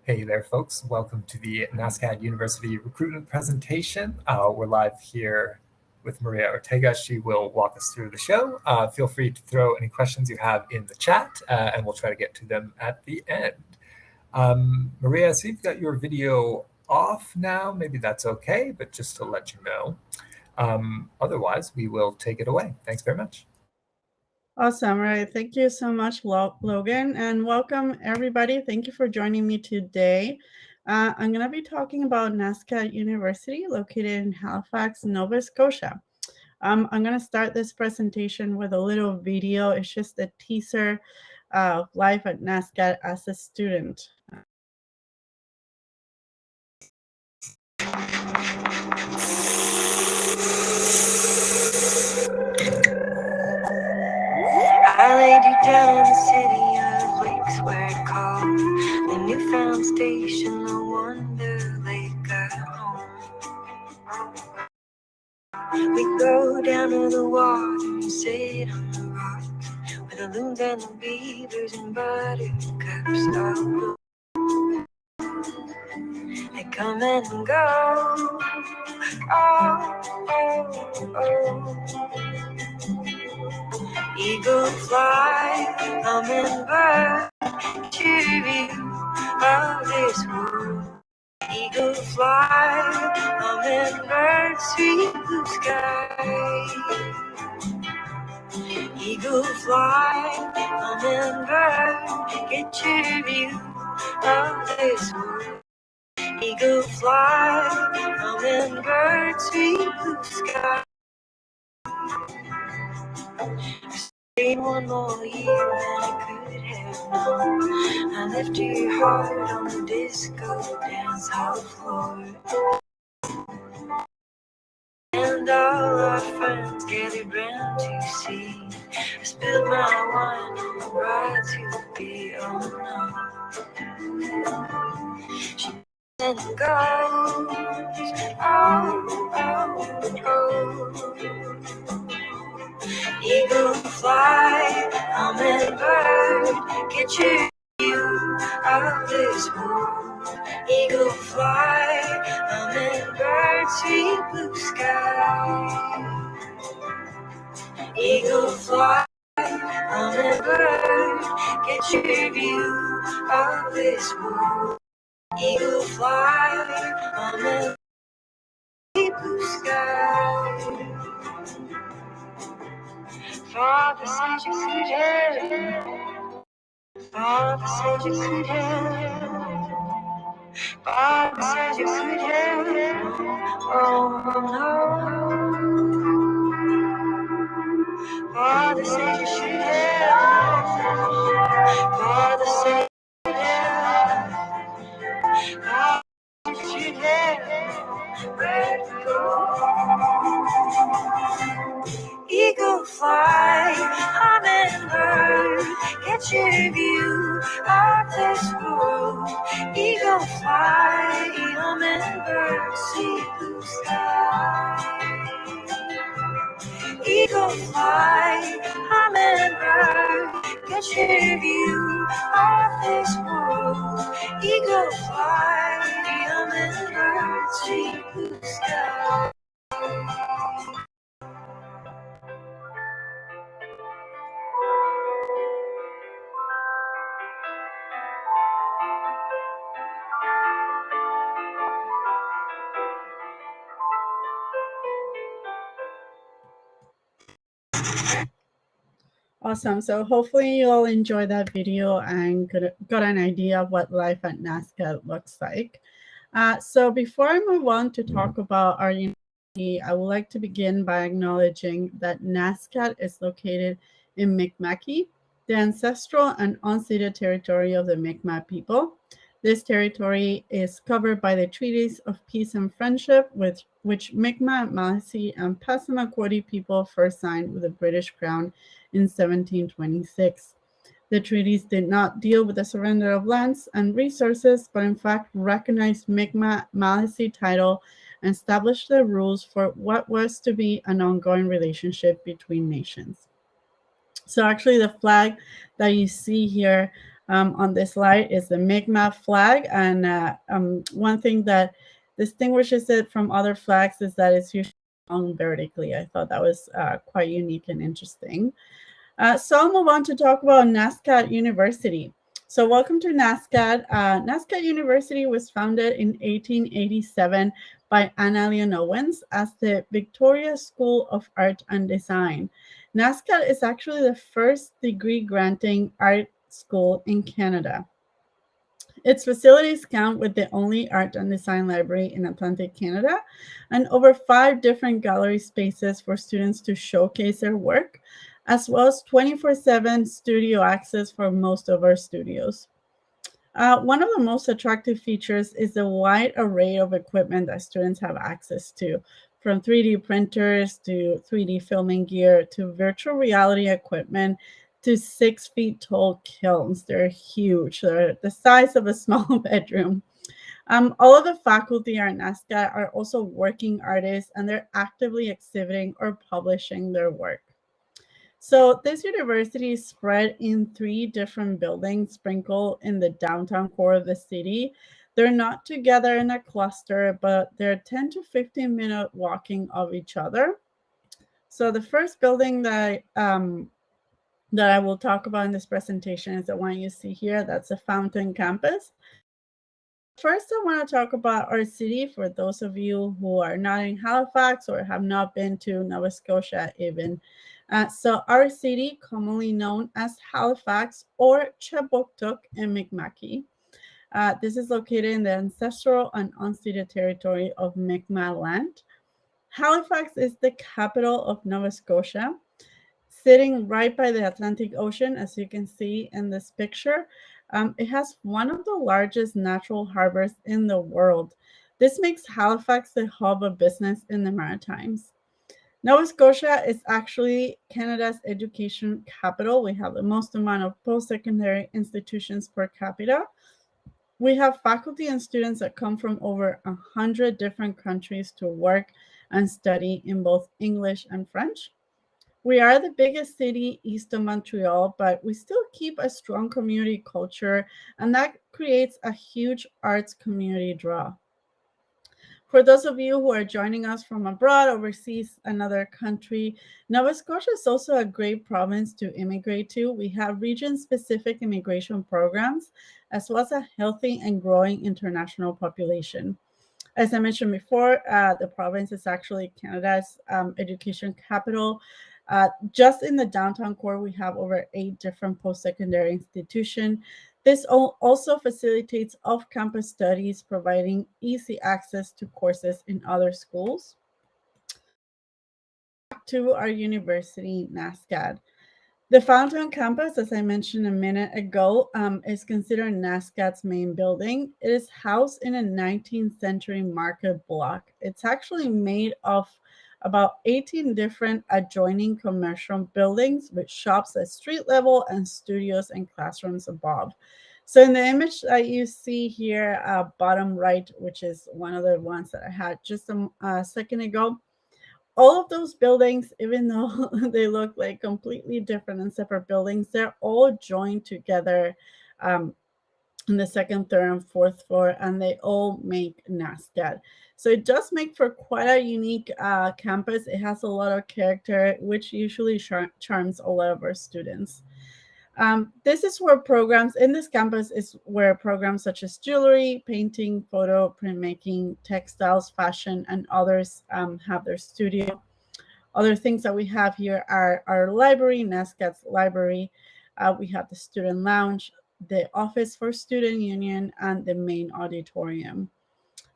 Hey there, folks. Welcome to the NSCAD University recruitment presentation. We're live here with Maria Ortega. She will walk us through the show. Feel free to throw any questions you have in the chat, and we'll try to get to them at the end. Maria, so you've got your video off now. Maybe that's okay, but just to let you know. Otherwise, we will take it away. Thanks very much. Awesome. Right. Thank you so much, Logan, and welcome everybody. Thank you for joining me today. I'm going to be talking about NSCAD University located in Halifax, Nova Scotia. I'm going to start this presentation with a little video. It's just a teaser of life at NSCAD as a student. I laid you down in the city of lakes where it called the newfound station, the Wonder Lake at home. We go down to the water and sit on the rocks with the loons and the beavers and buttercups all bloom. They come and go, oh, oh, oh. Eagle fly, hummingbird, cheer view of this world. Eagle fly, hummingbird, sweet blue sky. Eagle fly, hummingbird, get your view of this world. Eagle fly, hummingbird, sweet blue sky. Stayed one more year than I could have known. I left your heart on the disco dance hall floor. And all our friends gathered round to see. I spilled my wine on the bride to be, oh no. She and goes, oh, oh, oh. Eagle fly, hummingbird, get your view of this world. Eagle fly, hummingbird, sweet blue sky. Eagle fly, hummingbird, get your view of this world. Eagle fly, hummingbird, sweet blue sky. Father said you could have. Father said you could have. Father said you could have. Oh no. Father said you should have. Father said you should have. Father said you should have. Let go. Eagle fly, hummingbird, get your view of this world. Eagle fly, hummingbird, see blue sky. Eagle fly, hummingbird, get your view of this world. Eagle fly, hummingbird, see blue sky. Awesome. So hopefully you all enjoyed that video and got an idea of what life at NSCAD looks like. So before I move on to talk about our university, I would like to begin by acknowledging that NSCAD is located in Mi'kma'ki, the ancestral and unceded territory of the Mi'kmaq people. This territory is covered by the treaties of peace and friendship, which Mi'kmaq, Maliseet, and Passamaquoddy people first signed with the British Crown in 1726. The treaties did not deal with the surrender of lands and resources, but in fact recognized Mi'kmaq Maliseet title and established the rules for what was to be an ongoing relationship between nations. So actually the flag that you see here On this slide is the Mi'kmaq flag, and one thing that distinguishes it from other flags is that it's usually hung vertically. I thought that was quite unique and interesting. So I'll move on to talk about NSCAD University. So welcome to NSCAD. NSCAD University was founded in 1887 by Anna Leon Owens as the Victoria School of Art and Design. NSCAD is actually the first degree-granting art school in Canada. Its facilities count with the only art and design library in Atlantic Canada and over 5 different gallery spaces for students to showcase their work, as well as 24/7 studio access for most of our studios. One of the most attractive features is the wide array of equipment that students have access to, from 3D printers to 3D filming gear to virtual reality equipment to 6 feet tall kilns. They're huge. They're the size of a small bedroom. All of the faculty at NSCAD are also working artists, and they're actively exhibiting or publishing their work. So this university is spread in 3 different buildings sprinkled in the downtown core of the city. They're not together in a cluster, but they're 10 to 15-minute walking of each other. So the first building that I will talk about in this presentation is the one you see here. That's the Fountain Campus. First, I want to talk about our city for those of you who are not in Halifax or have not been to Nova Scotia even. So our city, commonly known as Halifax or Chebuktuk in Mi'kmaqi. This is located in the ancestral and unceded territory of Mi'kmaq land. Halifax is the capital of Nova Scotia, sitting right by the Atlantic Ocean, as you can see in this picture. It has one of the largest natural harbors in the world. This makes Halifax the hub of business in the Maritimes. Nova Scotia is actually Canada's education capital. We have the most amount of post-secondary institutions per capita. We have faculty and students that come from over 100 different countries to work and study in both English and French. We are the biggest city east of Montreal, but we still keep a strong community culture, and that creates a huge arts community draw. For those of you who are joining us from abroad, overseas, another country, Nova Scotia is also a great province to immigrate to. We have region-specific immigration programs, as well as a healthy and growing international population. As I mentioned before, the province is actually Canada's education capital. Just in the downtown core, we have over 8 different post-secondary institutions. This also facilitates off-campus studies, providing easy access to courses in other schools. Back to our university, NSCAD. The Fountain Campus, as I mentioned a minute ago, is considered NSCAD's main building. It is housed in a 19th century market block. It's actually made of about 18 different adjoining commercial buildings with shops at street level and studios and classrooms above. So in the image that you see here, bottom right, which is one of the ones that I had just a second ago, all of those buildings, even though they look like completely different and separate buildings, they're all joined together in the second, third, and fourth floor, and they all make NSCAD. So it does make for quite a unique campus. It has a lot of character, which usually charms a lot of our students. This is where programs in this campus is where programs such as jewelry, painting, photo, printmaking, textiles, fashion, and others have their studio. Other things that we have here are our library, NSCAD's library. We have the student lounge, the office for student union, and the main auditorium.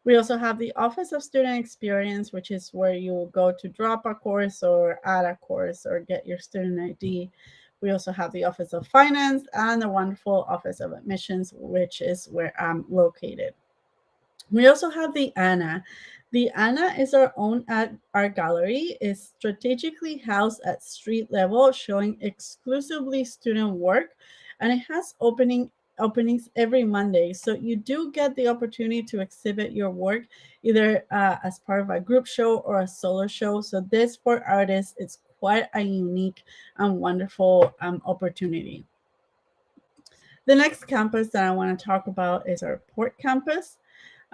We also have the Office of Student Experience, which is where you will go to drop a course or add a course or get your student ID. We also have the Office of Finance and the wonderful Office of Admissions, which is where I'm located. We also have the ANA. The ANA is our own art gallery. It's strategically housed at street level, showing exclusively student work, and it has openings every Monday. So you do get the opportunity to exhibit your work either as part of a group show or a solo show. So this, for artists, it's quite a unique and wonderful opportunity. The next campus that I want to talk about is our Port Campus.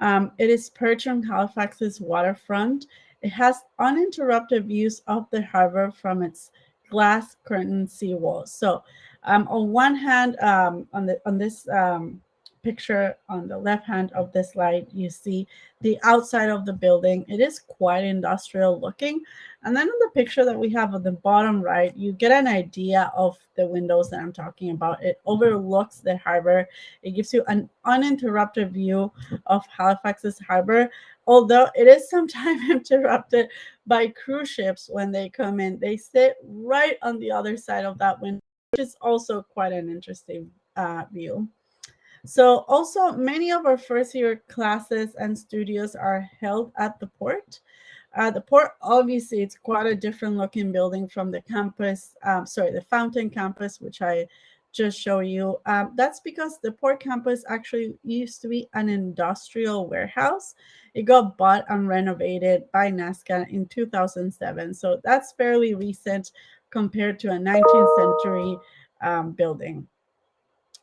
It is perched on Halifax's waterfront. It has uninterrupted views of the harbor from its glass curtain seawall. So, on one hand, on this picture on the left hand of this slide, you see the outside of the building. It is quite industrial looking. And then on the picture that we have on the bottom right, you get an idea of the windows that I'm talking about. It overlooks the harbor. It gives you an uninterrupted view of Halifax's harbor, although it is sometimes interrupted by cruise ships when they come in. They sit right on the other side of that window, which is also quite an interesting view. So also many of our first year classes and studios are held at the port. The port, obviously, it's quite a different looking building from the campus, the Fountain campus, which I just show you. That's because the port campus actually used to be an industrial warehouse. It got bought and renovated by NSCAD in 2007. So that's fairly recent compared to a 19th century building.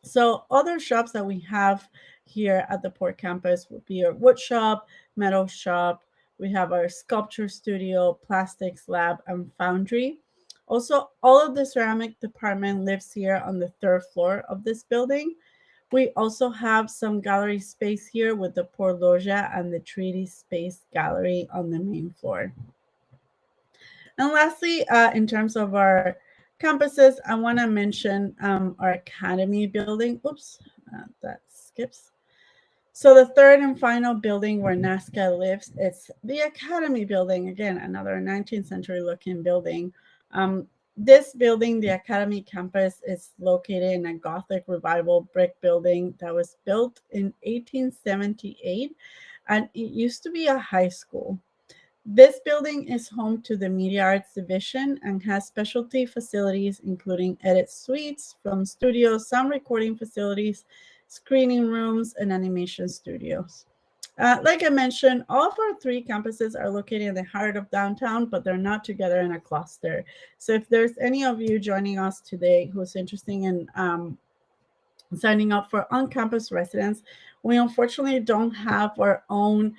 So other shops that we have here at the Port Campus would be our wood shop, metal shop. We have our sculpture studio, plastics lab, and foundry. Also, all of the ceramic department lives here on the third floor of this building. We also have some gallery space here with the Port Loja and the 3D Space Gallery on the main floor. And lastly, in terms of our campuses, I want to mention our academy building. Oops, that skips. So the third and final building where NSCAD lives, it's the academy building. Again, another 19th century looking building. This building, the academy campus, is located in a Gothic revival brick building that was built in 1878, and it used to be a high school. This building is home to the Media Arts Division and has specialty facilities including edit suites, film studios, some recording facilities, screening rooms, and animation studios. Like I mentioned, all of our three campuses are located in the heart of downtown, but they're not together in a cluster. So if there's any of you joining us today who's interested in signing up for on-campus residence, we unfortunately don't have our own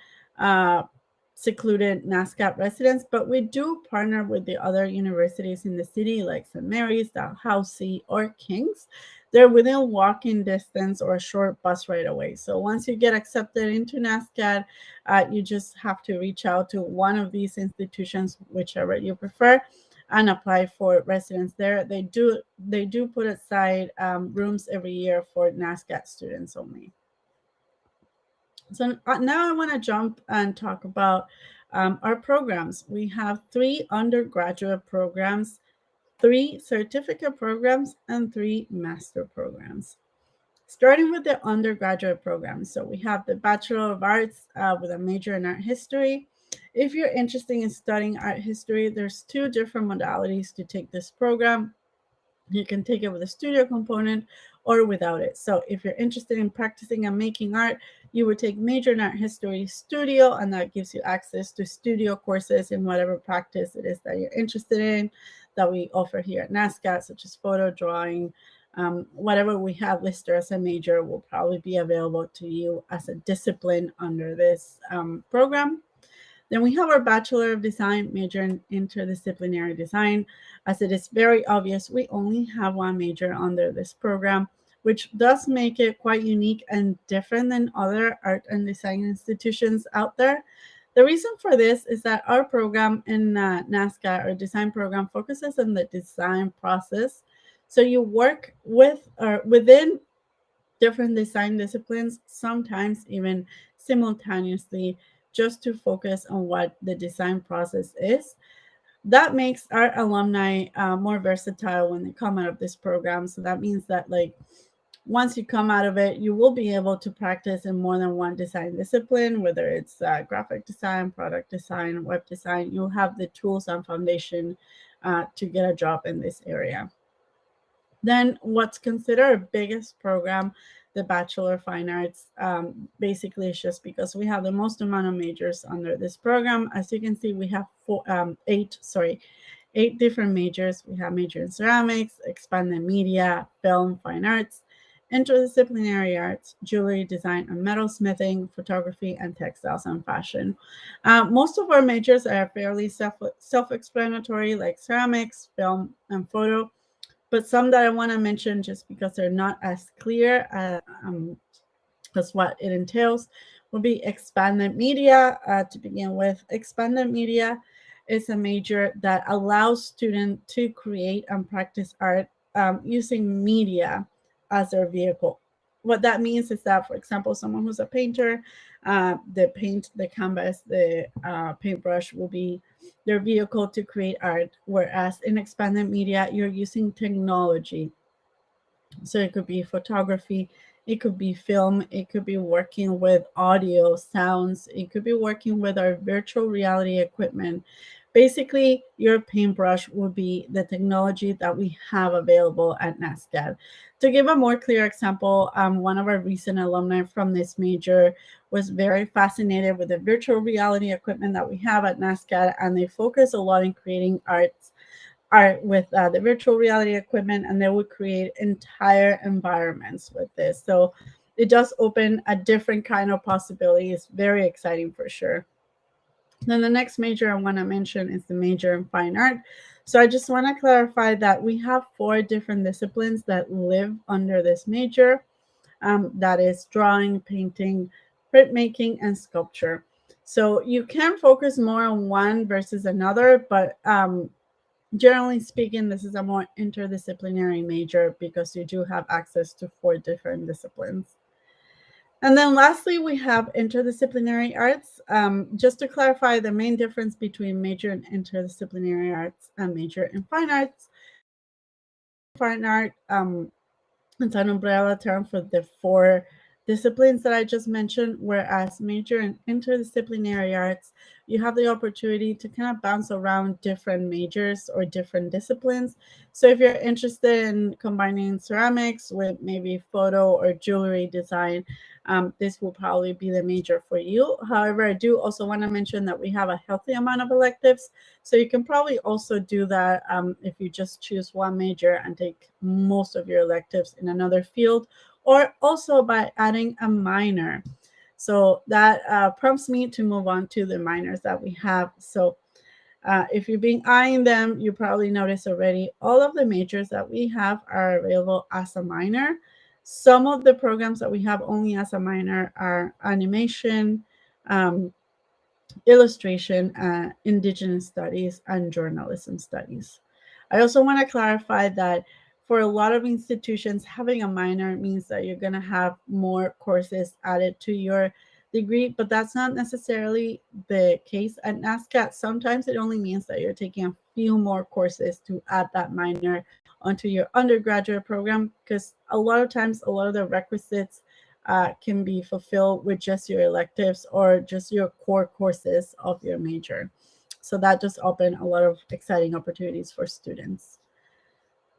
secluded NSCAD residence, but we do partner with the other universities in the city like St. Mary's, Dalhousie, or King's. They're within walking distance or a short bus ride away. So once you get accepted into NSCAD, you just have to reach out to one of these institutions, whichever you prefer, and apply for residence there. They do put aside rooms every year for NSCAD students only. So now I want to jump and talk about our programs. We have 3 undergraduate programs, 3 certificate programs, and 3 master programs. Starting with the undergraduate program. So we have the Bachelor of Arts with a major in art history. If you're interested in studying art history, there's 2 different modalities to take this program. You can take it with a studio component or without it. So if you're interested in practicing and making art, you would take major in art history studio, and that gives you access to studio courses in whatever practice it is that you're interested in that we offer here at NSCAD, such as photo, drawing, whatever we have listed as a major will probably be available to you as a discipline under this program. Then we have our Bachelor of Design, major in interdisciplinary design. As it is very obvious, we only have one major under this program, which does make it quite unique and different than other art and design institutions out there. The reason for this is that our program in NSCAD, our design program, focuses on the design process. So you work with or within different design disciplines, sometimes even simultaneously, just to focus on what the design process is. That makes our alumni more versatile when they come out of this program. So that means that once you come out of it, you will be able to practice in more than one design discipline, whether it's graphic design, product design, web design. You'll have the tools and foundation to get a job in this area. Then what's considered our biggest program, the Bachelor of Fine Arts, basically is just because we have the most amount of majors under this program. As you can see, we have 8 different majors. We have major in ceramics, expanded media, film, fine arts, interdisciplinary arts, jewelry design and metalsmithing, photography, and textiles and fashion. Most of our majors are fairly self-explanatory, like ceramics, film, and photo, but some that I want to mention just because they're not as clear as what it entails will be expanded media. To begin with, expanded media is a major that allows students to create and practice art using media as their vehicle. What that means is that, for example, someone who's a painter, the paint, the canvas, the paintbrush will be their vehicle to create art, whereas in expanded media, you're using technology. So it could be photography, it could be film, it could be working with audio, sounds, it could be working with our virtual reality equipment. Basically, your paintbrush will be the technology that we have available at NSCAD. To give a more clear example, one of our recent alumni from this major was very fascinated with the virtual reality equipment that we have at NSCAD, and they focus a lot in creating art with the virtual reality equipment, and they would create entire environments with this. So it does open a different kind of possibility. It's very exciting for sure. Then the next major I want to mention is the major in fine art. So I just want to clarify that we have 4 different disciplines that live under this major. That is drawing, painting, printmaking, and sculpture. So you can focus more on one versus another, but generally speaking, this is a more interdisciplinary major because you do have access to 4 different disciplines. And then lastly, we have interdisciplinary arts. Just to clarify, the main difference between major in interdisciplinary arts and major in fine arts. Fine art, it's an umbrella term for the 4 disciplines that I just mentioned, whereas major in interdisciplinary arts, you have the opportunity to kind of bounce around different majors or different disciplines. So if you're interested in combining ceramics with maybe photo or jewelry design, this will probably be the major for you. However, I do also want to mention that we have a healthy amount of electives, so you can probably also do that if you just choose one major and take most of your electives in another field, or also by adding a minor. So that prompts me to move on to the minors that we have. So if you've been eyeing them, you probably noticed already all of the majors that we have are available as a minor. Some of the programs that we have only as a minor are animation, illustration, indigenous studies, and journalism studies. I also want to clarify that for a lot of institutions, having a minor means that you're going to have more courses added to your degree, but that's not necessarily the case at NSCAD. Sometimes it only means that you're taking a few more courses to add that minor onto your undergraduate program, because a lot of times, a lot of the requisites can be fulfilled with just your electives or just your core courses of your major. So that just opened a lot of exciting opportunities for students.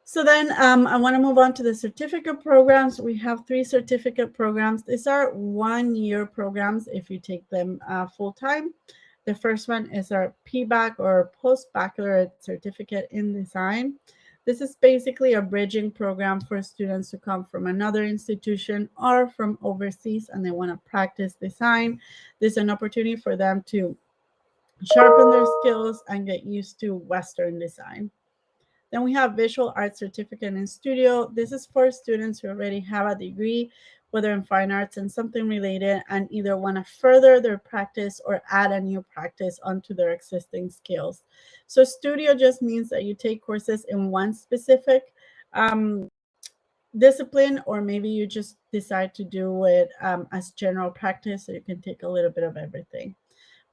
So then I want to move on to the certificate programs. We have 3 certificate programs. These are 1-year programs if you take them full-time. The first one is our PBAC, or Post-Baccalaureate Certificate in Design. This is basically a bridging program for students who come from another institution or from overseas and they want to practice design. This is an opportunity for them to sharpen their skills and get used to Western design. Then we have Visual Arts Certificate in Studio. This is for students who already have a degree, whether in fine arts and something related, and either want to further their practice or add a new practice onto their existing skills. So studio just means that you take courses in one specific discipline, or maybe you just decide to do it as general practice, so you can take a little bit of everything.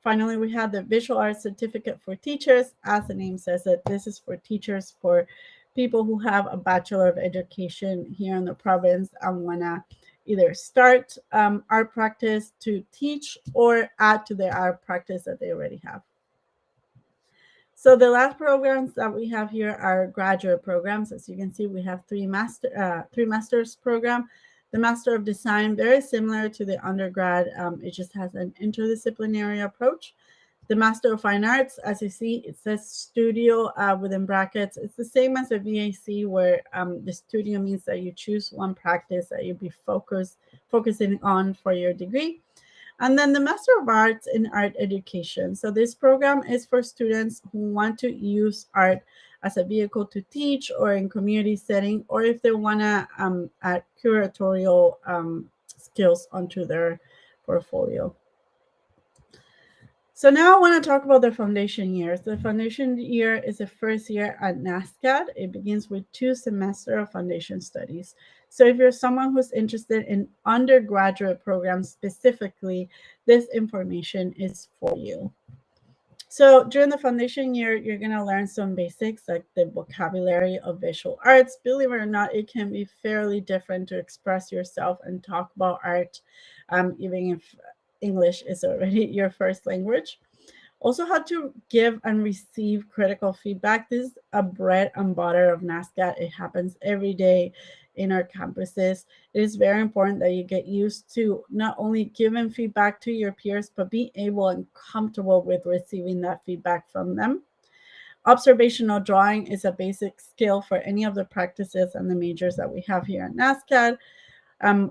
Finally, we have the Visual Arts Certificate for Teachers. As the name says it, this is for teachers, for people who have a Bachelor of Education here in the province and want to either start art practice to teach or add to their art practice that they already have. So the last programs that we have here are graduate programs. As you can see, we have 3 master's program. The Master of Design, very similar to the undergrad. It just has an interdisciplinary approach. The Master of Fine Arts, as you see, it says studio within brackets. It's the same as a VAC, where the studio means that you choose one practice that you'll be focusing on for your degree. And then the Master of Arts in Art Education. So this program is for students who want to use art as a vehicle to teach, or in community setting, or if they want to add curatorial skills onto their portfolio. So now I want to talk about the foundation years. The foundation year is the first year at NSCAD. It begins with 2 semesters of foundation studies. So if you're someone who's interested in undergraduate programs specifically, this information is for you. So during the foundation year, you're going to learn some basics like the vocabulary of visual arts. Believe it or not, it can be fairly different to express yourself and talk about art, even if English is already your first language. Also, how to give and receive critical feedback. This is a bread and butter of NSCAD. It happens every day in our campuses. It is very important that you get used to not only giving feedback to your peers, but be able and comfortable with receiving that feedback from them. Observational drawing is a basic skill for any of the practices and the majors that we have here at NSCAD.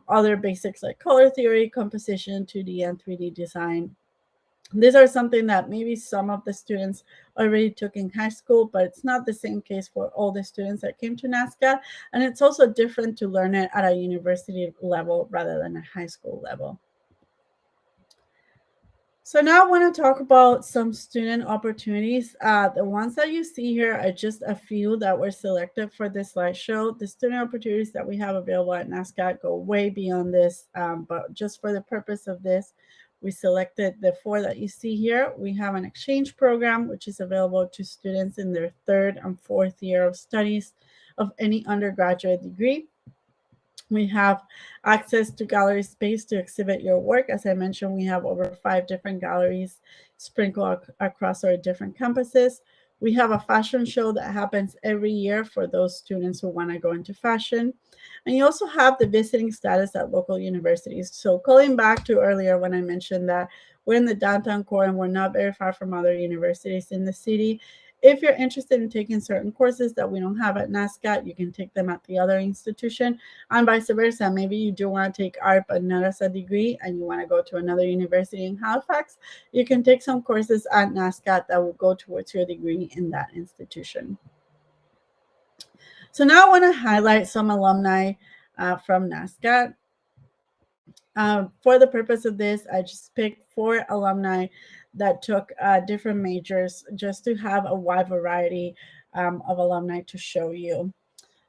Other basics like color theory, composition, 2D and 3D design. These are something that maybe some of the students already took in high school, but it's not the same case for all the students that came to NSCAD. And it's also different to learn it at a university level rather than a high school level. So now I want to talk about some student opportunities. The ones that you see here are just a few that were selected for this slideshow. The student opportunities that we have available at NSCAD go way beyond this, but just for the purpose of this, we selected the 4 that you see here. We have an exchange program, which is available to students in their 3rd and 4th year of studies of any undergraduate degree. We have access to gallery space to exhibit your work. As I mentioned, we have over 5 different galleries sprinkled across our different campuses. We have a fashion show that happens every year for those students who want to go into fashion. And you also have the visiting status at local universities. So calling back to earlier when I mentioned that we're in the downtown core and we're not very far from other universities in the city. If you're interested in taking certain courses that we don't have at NSCAD, you can take them at the other institution, and vice versa. Maybe you do want to take art but not as a degree and you want to go to another university in Halifax, you can take some courses at NSCAD that will go towards your degree in that institution. So now I want to highlight some alumni from NSCAD. For the purpose of this, I just picked 4 alumni that took different majors just to have a wide variety of alumni to show you.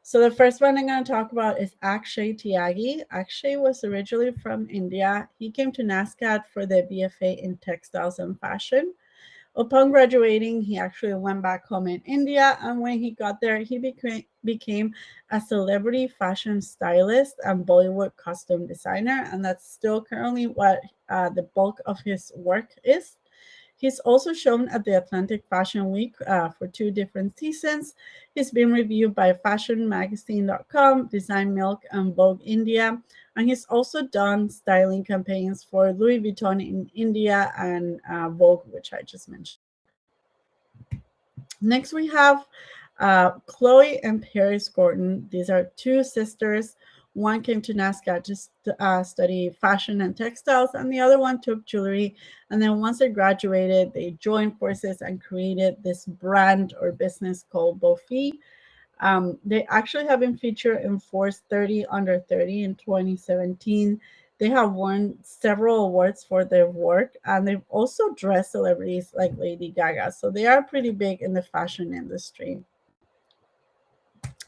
So the first one I'm going to talk about is Akshay Tyagi. Akshay was originally from India. He came to NSCAD for the BFA in Textiles and Fashion. Upon graduating, he actually went back home in India, and when he got there, he became a celebrity fashion stylist and Bollywood costume designer, and that's still currently what the bulk of his work is. He's also shown at the Atlantic Fashion Week for 2 different seasons. He's been reviewed by fashionmagazine.com, Design Milk, and Vogue India. And he's also done styling campaigns for Louis Vuitton in India and Vogue, which I just mentioned. Next, we have Chloe and Paris Gordon. These are 2 sisters. One came to NSCAD to study fashion and textiles, and the other one took jewelry. And then once they graduated, they joined forces and created this brand or business called Bofi. They actually have been featured in Forbes 30 Under 30 in 2017. They have won several awards for their work, and they've also dressed celebrities like Lady Gaga. So they are pretty big in the fashion industry.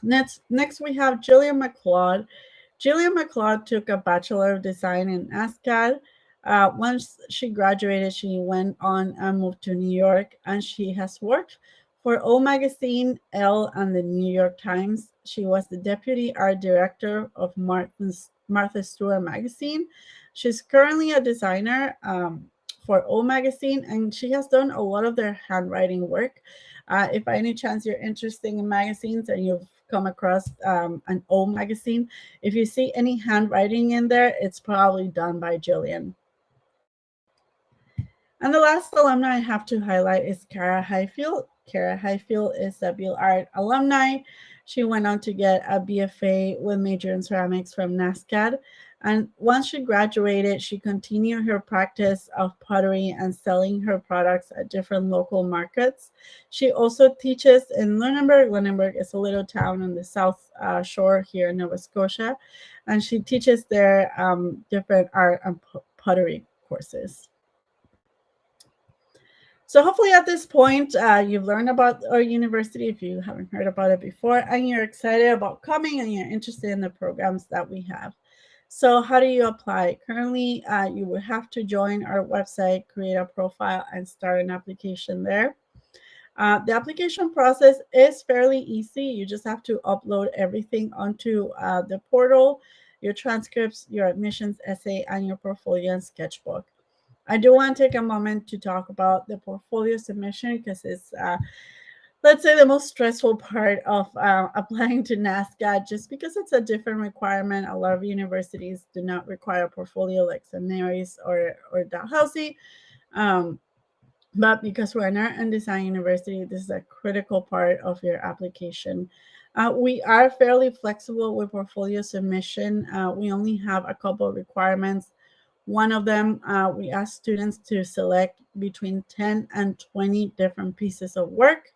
Next we have Jillian McLeod. Jillian McLeod took a Bachelor of Design in NSCAD. Once she graduated, she went on and moved to New York, and she has worked for O Magazine, Elle, and the New York Times. She was the Deputy Art Director of Martha Stewart Magazine. She's currently a designer for O Magazine, and she has done a lot of their handwriting work. If by any chance you're interested in magazines and you've come across an O magazine, if you see any handwriting in there, it's probably done by Jillian. And the last alumni I have to highlight is Kara Highfield. Kara Highfield is a Beal Art alumni. She went on to get a BFA with major in ceramics from NSCAD. And once she graduated, she continued her practice of pottery and selling her products at different local markets. She also teaches in Lunenburg. Lunenburg is a little town on the south shore here in Nova Scotia. And she teaches there different art and pottery courses. So hopefully at this point, you've learned about our university if you haven't heard about it before, and you're excited about coming and you're interested in the programs that we have. So how do you apply? Currently, you would have to join our website, create a profile, and start an application there. The application process is fairly easy. You just have to upload everything onto the portal, your transcripts, your admissions essay, and your portfolio and sketchbook. I do want to take a moment to talk about the portfolio submission because it's, let's say, the most stressful part of applying to NSCAD, just because it's a different requirement. A lot of universities do not require a portfolio like St. Mary's or Dalhousie. But because we're an art and design university, this is a critical part of your application. We are fairly flexible with portfolio submission. We only have a couple of requirements. One of them, we ask students to select between 10 and 20 different pieces of work,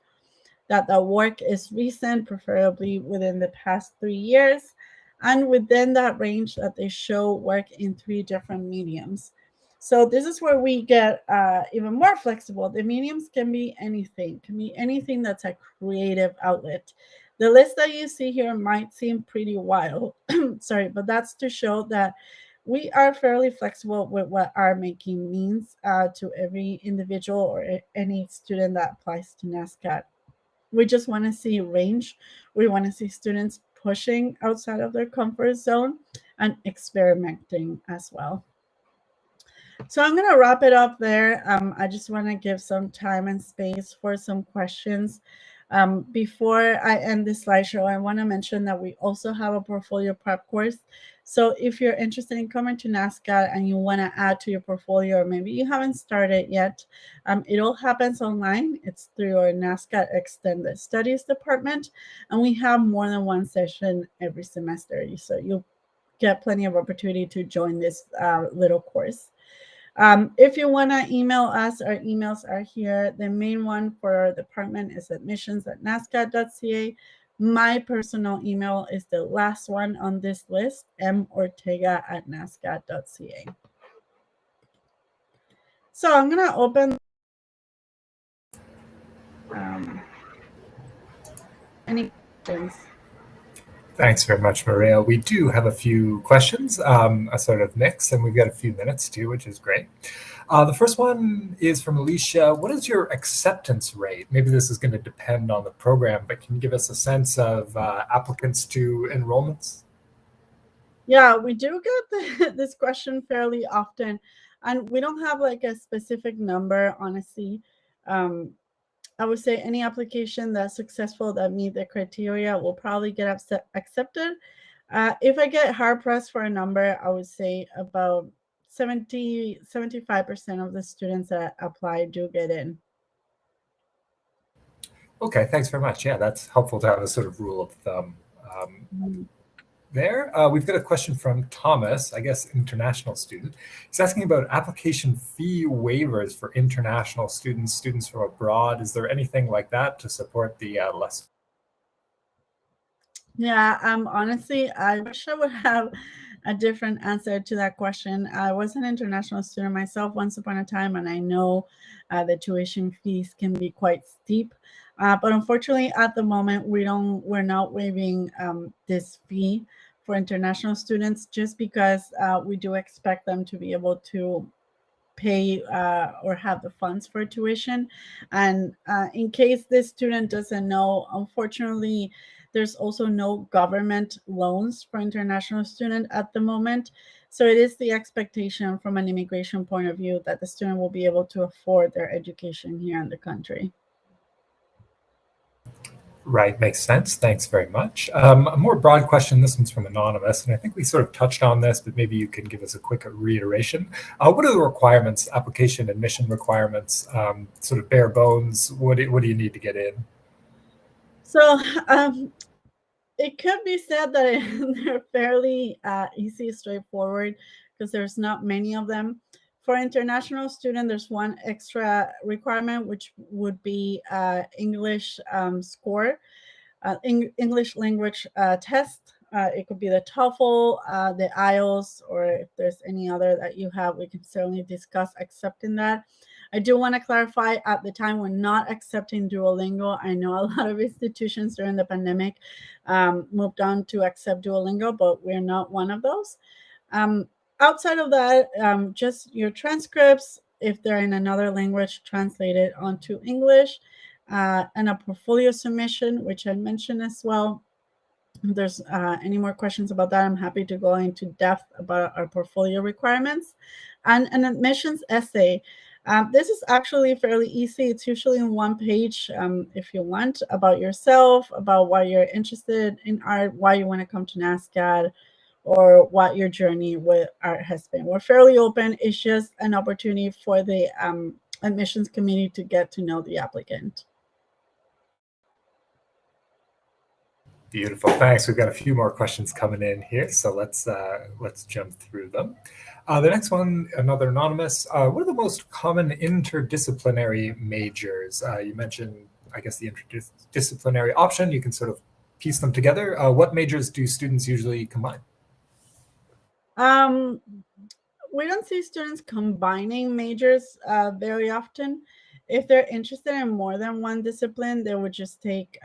that the work is recent, preferably within the past 3 years, and within that range that they show work in 3 different mediums. So this is where we get even more flexible. The mediums can be anything that's a creative outlet. The list that you see here might seem pretty wild, sorry, but that's to show that we are fairly flexible with what art making means to every individual or any student that applies to NSCAD. We just want to see range. We want to see students pushing outside of their comfort zone and experimenting as well. So I'm going to wrap it up there. I just want to give some time and space for some questions. Before I end this slideshow, I want to mention that we also have a portfolio prep course. So if you're interested in coming to NSCAD and you want to add to your portfolio, or maybe you haven't started yet, it all happens online. It's through our NSCAD Extended Studies department, and we have more than one session every semester. So you'll get plenty of opportunity to join this little course. If you want to email us, our emails are here. The main one for our department is admissions@nascad.ca. My personal email is the last one on this list, mortega@nascad.ca. So I'm going to open any questions. Thanks very much, Maria. We do have a few questions, a sort of mix, and we've got a few minutes too, which is great. The first one is from Alicia. What is your acceptance rate? Maybe this is going to depend on the program, but can you give us a sense of applicants to enrollments? Yeah, we do get this question fairly often, and we don't have like a specific number, honestly. I would say any application that's successful that meet the criteria will probably get accepted. If I get hard pressed for a number, I would say about 75% of the students that apply do get in. Okay, thanks very much. Yeah, that's helpful to have a sort of rule of thumb there. We've got a question from Thomas, I guess international student. He's asking about application fee waivers for international students from abroad. Is there anything like that to support the less? Yeah, honestly, I wish I would have a different answer to that question. I was an international student myself once upon a time, and I know the tuition fees can be quite steep. But unfortunately, at the moment, we're not waiving this fee for international students, just because we do expect them to be able to pay or have the funds for tuition. And in case this student doesn't know, unfortunately, there's also no government loans for international student at the moment. So it is the expectation from an immigration point of view that the student will be able to afford their education here in the country. Right, makes sense. Thanks very much. A more broad question, this one's from Anonymous, and I think we sort of touched on this, but maybe you can give us a quick reiteration. What are the requirements, application admission requirements, sort of bare bones? What do you need to get in? So it could be said that they're fairly easy, straightforward, because there's not many of them. For international student, there's one extra requirement, which would be English score. English language test. It could be the TOEFL, the IELTS, or if there's any other that you have, we can certainly discuss accepting that. I do want to clarify, at the time we're not accepting Duolingo. I know a lot of institutions during the pandemic moved on to accept Duolingo, but we're not one of those. Outside of that, just your transcripts, if they're in another language, translated onto English. And a portfolio submission, which I mentioned as well. If there's any more questions about that, I'm happy to go into depth about our portfolio requirements. And an admissions essay. This is actually fairly easy. It's usually in one page, if you want, about yourself, about why you're interested in art, why you want to come to NSCAD, or what your journey with art has been. We're fairly open. It's just an opportunity for the admissions committee to get to know the applicant. Beautiful, thanks. We've got a few more questions coming in here, so let's jump through them. The next one, another anonymous. What are the most common interdisciplinary majors? You mentioned, I guess, the interdisciplinary option. You can sort of piece them together. What majors do students usually combine? We don't see students combining majors very often. If they're interested in more than one discipline, they would just take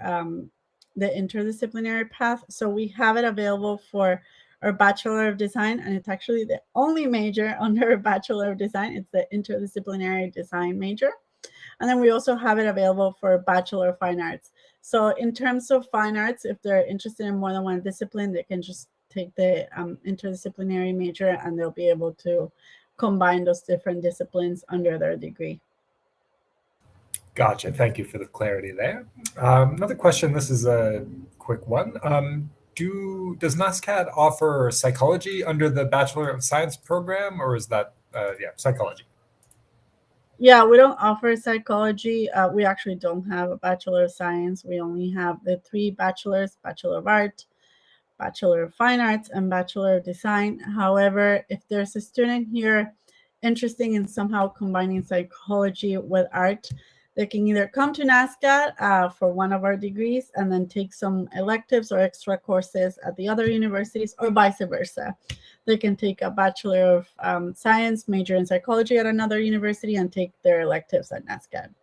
the interdisciplinary path. So we have it available for our Bachelor of Design, and it's actually the only major under a Bachelor of Design. It's the interdisciplinary design major. And then we also have it available for Bachelor of Fine Arts. So in terms of fine arts, if they're interested in more than one discipline, they can just take the interdisciplinary major, and they'll be able to combine those different disciplines under their degree. Gotcha. Thank you for the clarity there. Another question. This is a quick one. Does NSCAD offer psychology under the Bachelor of Science program, or is that psychology? Yeah, we don't offer psychology. We actually don't have a Bachelor of Science. We only have the three bachelors: Bachelor of Art, Bachelor of Fine Arts, and Bachelor of Design. However, if there's a student here interested in somehow combining psychology with art, they can either come to NSCAD for one of our degrees and then take some electives or extra courses at the other universities, or vice versa. They can take a Bachelor of Science, major in psychology at another university, and take their electives at NSCAD.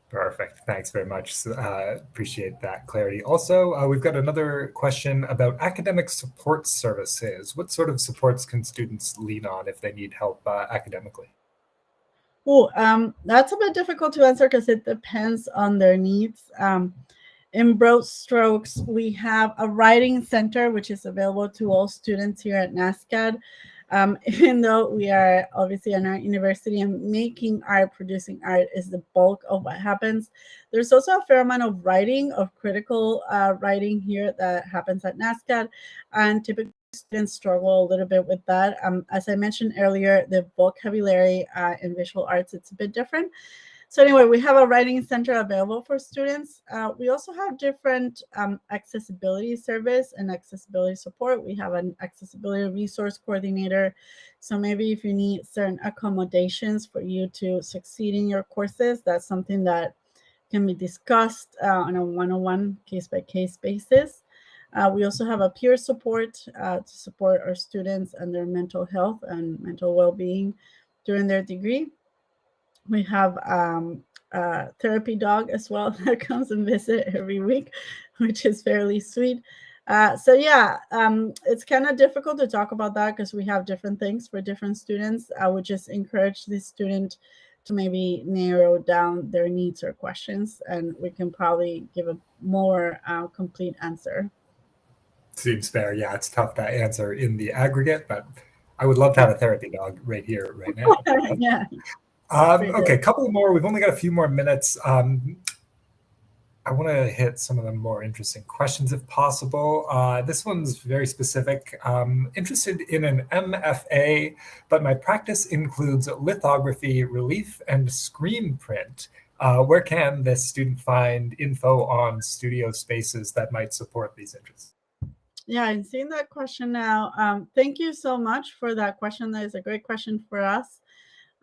Perfect. Thanks very much. Appreciate that clarity. Also, we've got another question about academic support services. What sort of supports can students lean on if they need help academically? Oh, that's a bit difficult to answer because it depends on their needs. In broad strokes, we have a writing center, which is available to all students here at NSCAD. Even though we are obviously an art university and making art, producing art is the bulk of what happens, there's also a fair amount of writing, of critical writing here that happens at NSCAD, and typically students struggle a little bit with that. As I mentioned earlier, the vocabulary in visual arts, it's a bit different. So anyway, we have a writing center available for students. We also have different accessibility service and accessibility support. We have an accessibility resource coordinator. So maybe if you need certain accommodations for you to succeed in your courses, that's something that can be discussed on a one-on-one, case-by-case basis. We also have a peer support to support our students and their mental health and mental well-being during their degree. We have a therapy dog as well that comes and visit every week, which is fairly sweet. So yeah, it's kind of difficult to talk about that because we have different things for different students. I would just encourage the student to maybe narrow down their needs or questions, and we can probably give a more complete answer. Seems fair. Yeah, it's tough to answer in the aggregate, but I would love to have a therapy dog right here, right now. Yeah. Okay, a couple more. We've only got a few more minutes. I want to hit some of the more interesting questions if possible. This one's very specific. Interested in an MFA, but my practice includes lithography, relief, and screen print. Where can this student find info on studio spaces that might support these interests? Yeah, I'm seeing that question now. Thank you so much for that question. That is a great question for us.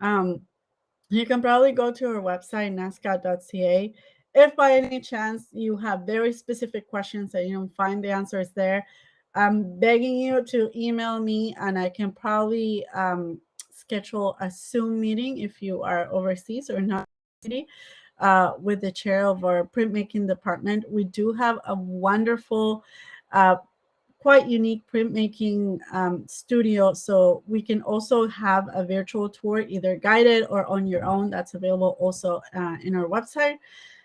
You can probably go to our website, NSCAD.ca. If by any chance you have very specific questions and you don't find the answers there, I'm begging you to email me, and I can probably schedule a Zoom meeting if you are overseas or not with the chair of our printmaking department. We do have a wonderful quite unique printmaking studio. So we can also have a virtual tour, either guided or on your own. That's available also in our website.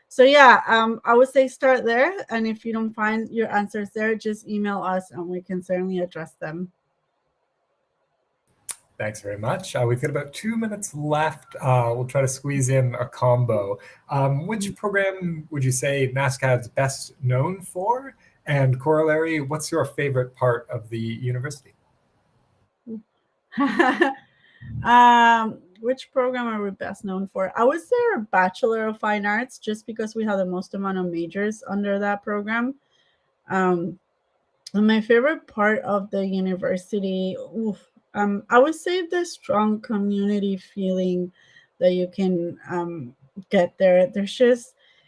So yeah, I would say start there. And if you don't find your answers there, just email us and we can certainly address them. Thanks very much. We've got about 2 minutes left. We'll try to squeeze in a combo. Which program would you say NSCAD's best known for? And corollary, what's your favorite part of the university? Which program are we best known for? I would say our Bachelor of Fine Arts, just because we have the most amount of majors under that program. And my favorite part of the university, I would say the strong community feeling that you can get there.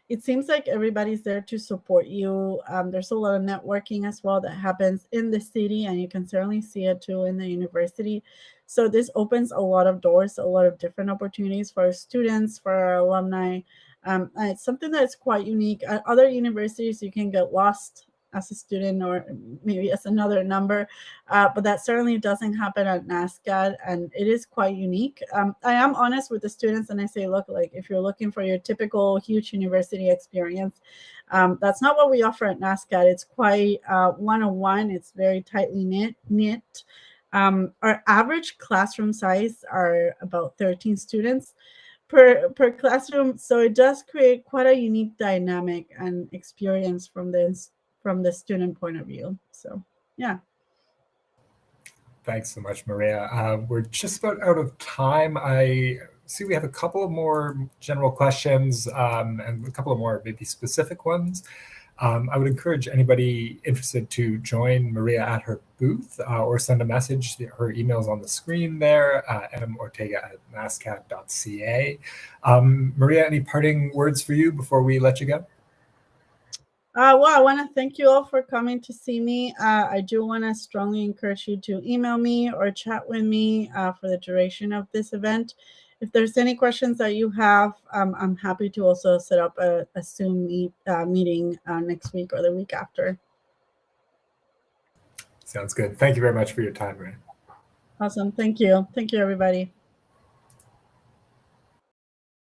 It seems like everybody's there to support you. There's a lot of networking as well that happens in the city, and you can certainly see it too in the university. So this opens a lot of doors, a lot of different opportunities for our students, for our alumni. And it's something that's quite unique. At other universities, you can get lost as a student or maybe as another number, but that certainly doesn't happen at NSCAD, and it is quite unique. I am honest with the students and I say, look, like if you're looking for your typical huge university experience, that's not what we offer at NSCAD. It's quite one-on-one. It's very tightly knit. Our average classroom size are about 13 students per classroom, so it does create quite a unique dynamic and experience from the student point of view. So yeah. Thanks so much, Maria. We're just about out of time. I see we have a couple of more general questions and a couple of more maybe specific ones. I would encourage anybody interested to join Maria at her booth or send a message. Her email's on the screen there, mortega@nascad.ca. Maria, any parting words for you before we let you go? Well, I want to thank you all for coming to see me. I do want to strongly encourage you to email me or chat with me for the duration of this event. If there's any questions that you have, I'm happy to also set up a Zoom meeting next week or the week after. Sounds good. Thank you very much for your time, Maria. Awesome. Thank you. Thank you, everybody.